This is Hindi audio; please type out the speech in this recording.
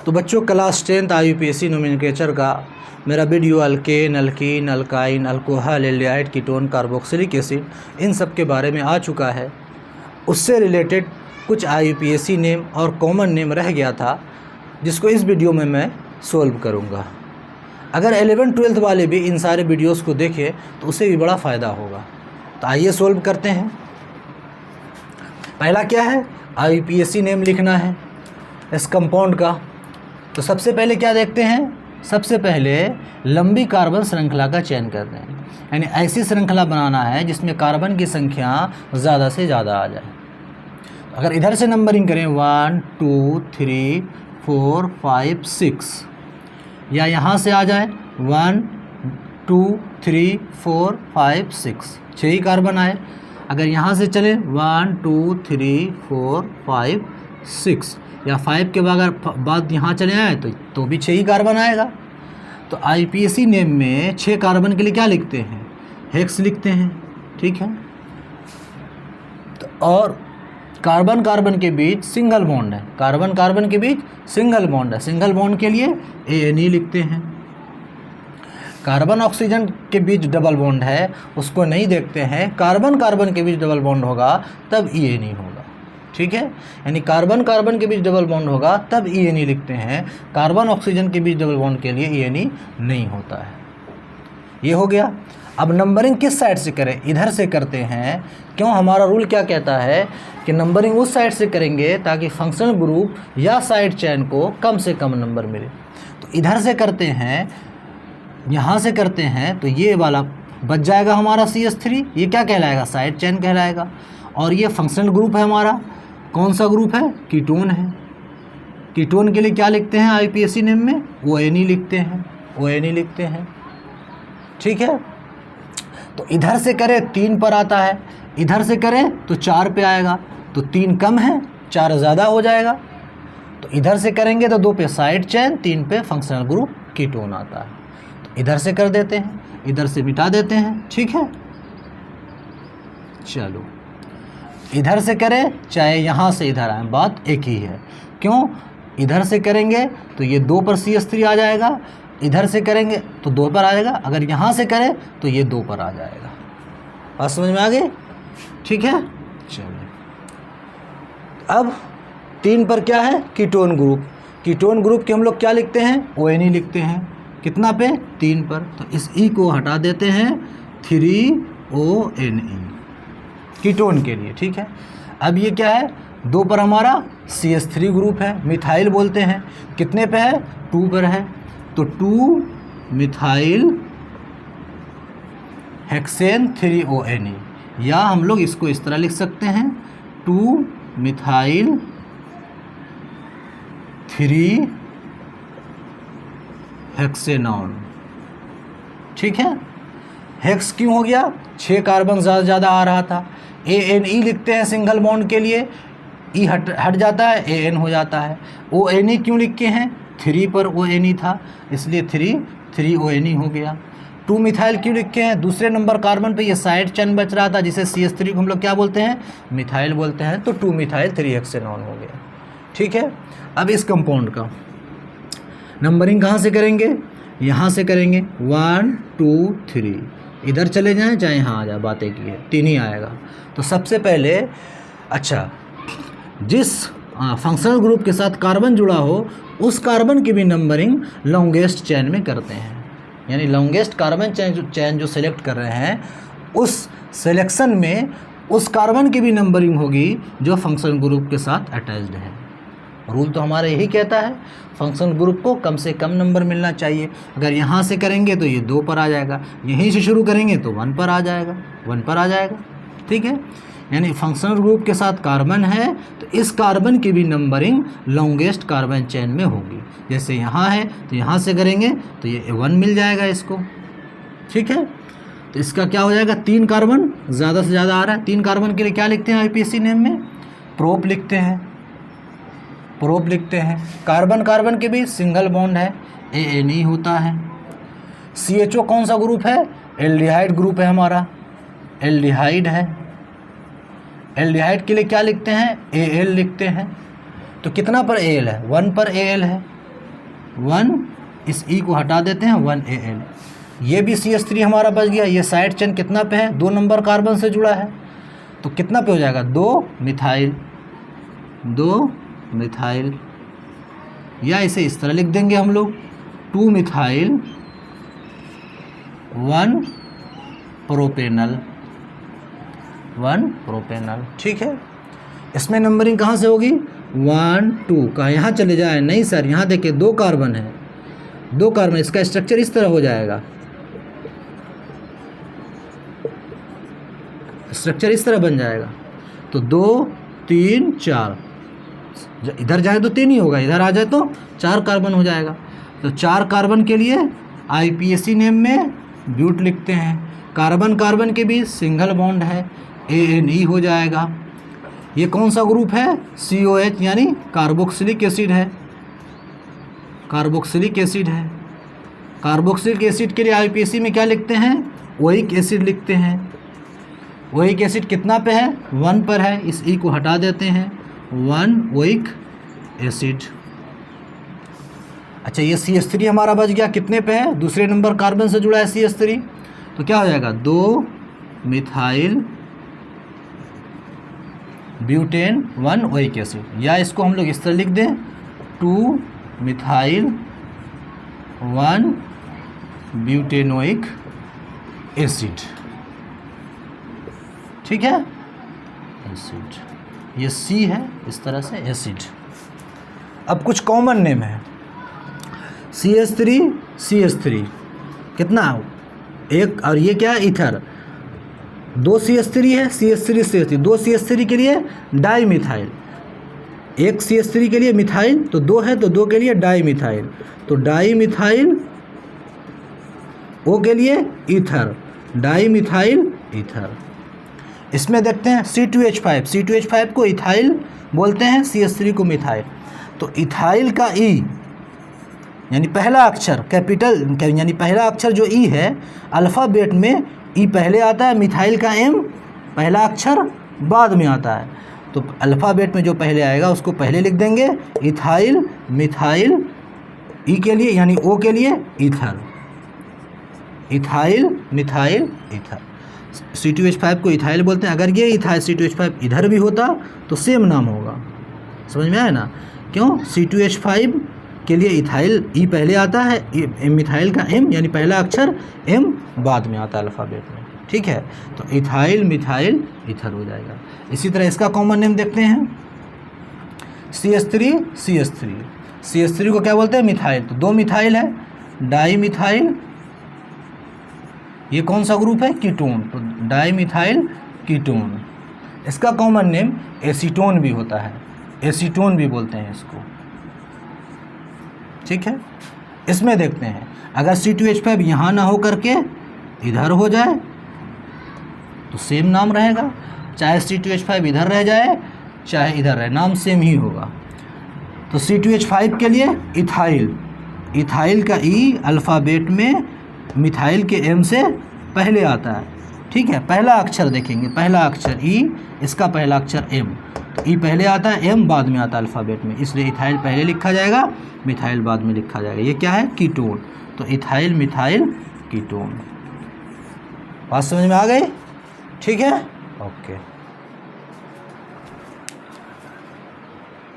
तो बच्चों क्लास 10th IUPAC नोमेनक्लेचर का मेरा video alkane, alkyne, alkyne, alcohol, aldehyde, ketone, carboxylic acid in सब के बारे में आ चुका है। उससे रिलेटेड कुछ IUPAC नेम और कॉमन नेम रह गया था जिसको इस वीडियो में मैं सोल्व करूँगा। अगर 11th-12th वाले भी इन सारे वीडियोस को देखें तो उसे भी बड़ा फ़ायदा होगा। तो आइए सोल्व करते हैं। पहला क्या है, IUPAC नेम लिखना है इस कंपाउंड का। तो सबसे पहले क्या देखते हैं, सबसे पहले लंबी कार्बन श्रृंखला का चयन करते हैं, यानी ऐसी श्रृंखला बनाना है जिसमें कार्बन की संख्या ज़्यादा से ज़्यादा आ जाए। अगर इधर से नंबरिंग करें 1 2 3 4 5 6, या यहाँ से आ जाए 1 2 3 4 5 6, 6 ही कार्बन आए। अगर यहाँ से चले 1 2 3 4 5 6, या 5 के बाद यहाँ चले आए तो भी 6 ही कार्बन आएगा। तो IUPAC नेम में 6 कार्बन के लिए क्या लिखते हैं, हेक्स लिखते हैं, ठीक है। तो और कार्बन कार्बन के बीच सिंगल बॉन्ड है, कार्बन कार्बन के बीच सिंगल बॉन्ड है, सिंगल बॉन्ड के लिए ANE लिखते हैं। कार्बन ऑक्सीजन के बीच डबल बॉन्ड है, उसको नहीं देखते हैं, कार्बन कार्बन के बीच डबल बॉन्ड होगा तब ENE होगा, ठीक है। यानी कार्बन कार्बन के बीच डबल बॉन्ड होगा तब ENE लिखते हैं, कार्बन ऑक्सीजन के बीच डबल बॉन्ड के लिए ENE नहीं होता है। ये हो गया। अब नंबरिंग किस साइड से करें, इधर से करते हैं। क्यों, हमारा रूल क्या कहता है कि नंबरिंग उस साइड से करेंगे ताकि फंक्शनल ग्रुप या साइड चेन को कम से कम नंबर मिले। तो इधर से करते हैं, यहाँ से करते हैं, तो ये वाला बच जाएगा हमारा CH3, ये क्या कहलाएगा, साइड चेन कहलाएगा। और ये फंक्शनल ग्रुप है हमारा, कौन सा ग्रुप है, कीटोन है। कीटोन के लिए क्या लिखते हैं IUPAC नेम में, ONE लिखते हैं, ONE लिखते हैं, ठीक है। तो इधर से करें 3 पर आता है, इधर से करें तो 4 पे आएगा, तो 3 कम है 4 ज़्यादा हो जाएगा। तो इधर से करेंगे तो 2 पे साइड चेन, 3 पे फंक्शनल ग्रुप कीटोन आता है। तो इधर से कर देते हैं, इधर से मिटा देते हैं, ठीक है। चलो इधर से करें चाहे यहाँ से इधर आए, बात एक ही है। क्यों, इधर से करेंगे तो ये 2 पर CH3 आ जाएगा, इधर से करेंगे तो 2 पर आएगा, अगर यहाँ से करें तो ये 2 पर आ जाएगा। बात समझ में आ गई, ठीक है। चलिए अब 3 पर क्या है, कीटोन ग्रुप। कीटोन ग्रुप के हम लोग क्या लिखते हैं, ONE लिखते हैं। कितना पे, 3 पर। तो इस E को हटा देते हैं, 3ONE कीटोन के लिए, ठीक है। अब ये क्या है, 2 पर हमारा CH3 ग्रुप है, मिथाइल बोलते हैं। कितने पे है, 2 पर है, तो 2 मिथाइल हेक्सेन 3ONE, या हम लोग इसको इस तरह लिख सकते हैं 2 मिथाइल 3 हेक्सेनॉन, ठीक है। हेक्स क्यों हो गया, 6 कार्बन ज़्यादा आ रहा था। ANE लिखते हैं सिंगल बॉन्ड के लिए, E हट जाता है, AN हो जाता है। ONE क्यों लिखे हैं, 3 पर ONE था इसलिए 3ONE हो गया। 2 मिथाइल क्यों लिखे हैं, दूसरे नंबर कार्बन पे ये साइड चेन बच रहा था जिसे CH3 को हम लोग क्या बोलते हैं, मिथाइल बोलते हैं, तो 2 मिथाइल 3 हेक्सेनॉन हो गया, ठीक है। अब इस कंपाउंड का नंबरिंग कहाँ से करेंगे, यहाँ से करेंगे 1 2 3, इधर चले जाएं चाहे यहाँ आ जाए, बात एक ही है, 3 ही आएगा। तो सबसे पहले अच्छा, जिस फंक्शनल ग्रुप के साथ कार्बन जुड़ा हो उस कार्बन की भी नंबरिंग लॉन्गेस्ट चेन में करते हैं, यानी लॉन्गेस्ट कार्बन चेन जो सेलेक्ट कर रहे हैं उस सिलेक्शन में उस कार्बन की भी नंबरिंग होगी जो फंक्शनल ग्रुप के साथ अटैच्ड है। रूल तो हमारा यही कहता है, फंक्शनल ग्रुप को कम से कम नंबर मिलना चाहिए। अगर यहाँ से करेंगे तो ये 2 पर आ जाएगा, यहीं से शुरू करेंगे तो 1 पर आ जाएगा, 1 पर आ जाएगा, ठीक है। यानी फंक्शनल ग्रुप के साथ कार्बन है तो इस कार्बन की भी नंबरिंग लॉन्गेस्ट कार्बन चेन में होगी। जैसे यहाँ है तो यहाँ से करेंगे तो ये 1 मिल जाएगा इसको, ठीक है। तो इसका क्या हो जाएगा, 3 कार्बन ज़्यादा से ज़्यादा आ रहा है। 3 कार्बन के लिए क्या लिखते हैं IUPAC नेम में, प्रोप लिखते हैं, प्रोप लिखते हैं। कार्बन कार्बन के बीच सिंगल बॉन्ड है, ANE होता है। CHO कौन सा ग्रुप है, एल्डिहाइड ग्रुप है हमारा, एल्डिहाइड है। एल्डिहाइड के लिए क्या लिखते हैं, Al लिखते हैं। तो कितना पर Al है, 1 पर Al है, 1, इस ई को हटा देते हैं 1Al। ये भी CH3 हमारा बच गया। ये साइड चेन कितना पे है, 2 नंबर कार्बन से जुड़ा है, तो कितना पे हो जाएगा, 2 मिथाइल, या इसे इस तरह लिख देंगे हम लोग 2 मिथाइल 1 प्रोपेनल। ठीक है। इसमें नंबरिंग कहाँ से होगी, 1 2 का यहाँ चले जाए, नहीं सर यहाँ देखिए 2 कार्बन है, 2 कार्बन, इसका स्ट्रक्चर इस तरह हो जाएगा, स्ट्रक्चर इस तरह बन जाएगा। तो 2 3 4, इधर जाए तो 3 ही होगा, इधर आ जाए तो 4 कार्बन हो जाएगा। तो 4 कार्बन के लिए IPAC नेम में ब्यूट लिखते हैं। कार्बन कार्बन के बीच सिंगल बॉन्ड है, ANE हो जाएगा। ये कौन सा ग्रुप है, COH यानी कार्बोक्सिलिक एसिड है, कार्बोक्सिलिक एसिड के लिए IPAC में क्या लिखते हैं, ओइक एसिड लिखते हैं। ओइक एसिड कितना पे है, 1 पर है, इस ई को हटा देते हैं, 1 ओइक एसिड। अच्छा ये CH3 हमारा बच गया, कितने पे है, दूसरे नंबर कार्बन से जुड़ा है CH3, तो क्या हो जाएगा 2 मिथाइल ब्यूटेन 1 ओइक एसिड, या इसको हम लोग इस तरह लिख दें 2 मिथाइल 1 ब्यूटेनोइक एसिड। ठीक है, एसिड, ये C है, इस तरह से एसिड। अब कुछ कॉमन नेम है, CH3 कितना, एक, और ये क्या है, ईथर, 2 CH3 है, CH3 2 CH3 के लिए डाई मिथाइल, एक CH3 के लिए मिथाइल, तो 2 है तो 2 के लिए डाई मिथाइल, तो डाई मिथाइल, O के लिए ईथर, डाई मिथाइल ईथर। इसमें देखते हैं C2H5 को इथाइल बोलते हैं, CH3 को मिथाइल। तो इथाइल का E यानी पहला अक्षर कैपिटल, यानी पहला अक्षर जो E है, अल्फ़ाबेट में E पहले आता है, मिथाइल का M पहला अक्षर बाद में आता है। तो अल्फ़ाबेट में जो पहले आएगा उसको पहले लिख देंगे, इथाइल मिथाइल, E के लिए यानी O के लिए ether, ethyl methyl ether. C2H5 को इथाइल बोलते हैं। अगर ये इथाइल C2H5 इधर भी होता तो सेम नाम होगा, समझ में आया ना, क्यों, C2H5 के लिए इथाइल E पहले आता है, मिथाइल का M यानी पहला अक्षर M बाद में आता है अल्फ़ाबेट में। ठीक है, तो इथाइल मिथाइल ईथर हो जाएगा। इसी तरह इसका कॉमन नेम देखते हैं, CH3 को क्या बोलते हैं, मिथाइल, तो 2 मिथाइल है, डाई मिथाइल, ये कौन सा ग्रुप है, कीटोन, तो डाई मिथाइल कीटोन। इसका कॉमन नेम एसीटोन भी होता है, एसीटोन भी बोलते हैं इसको। ठीक है, इसमें देखते हैं, अगर C2H5 यहाँ ना हो करके इधर हो जाए तो सेम नाम रहेगा, चाहे C2H5 इधर रह जाए चाहे इधर रहे, नाम सेम ही होगा। तो C2H5 के लिए इथाइल का E अल्फ़ाबेट में मिथाइल के M से पहले आता है। ठीक है, पहला अक्षर देखेंगे, पहला अक्षर E, इसका पहला अक्षर M, तो E पहले आता है, M बाद में आता है अल्फ़ाबेट में, इसलिए इथाइल पहले लिखा जाएगा, मिथाइल बाद में लिखा जाएगा। ये क्या है, कीटोन, तो इथाइल मिथाइल कीटोन। बात समझ में आ गई? ठीक है, ओके।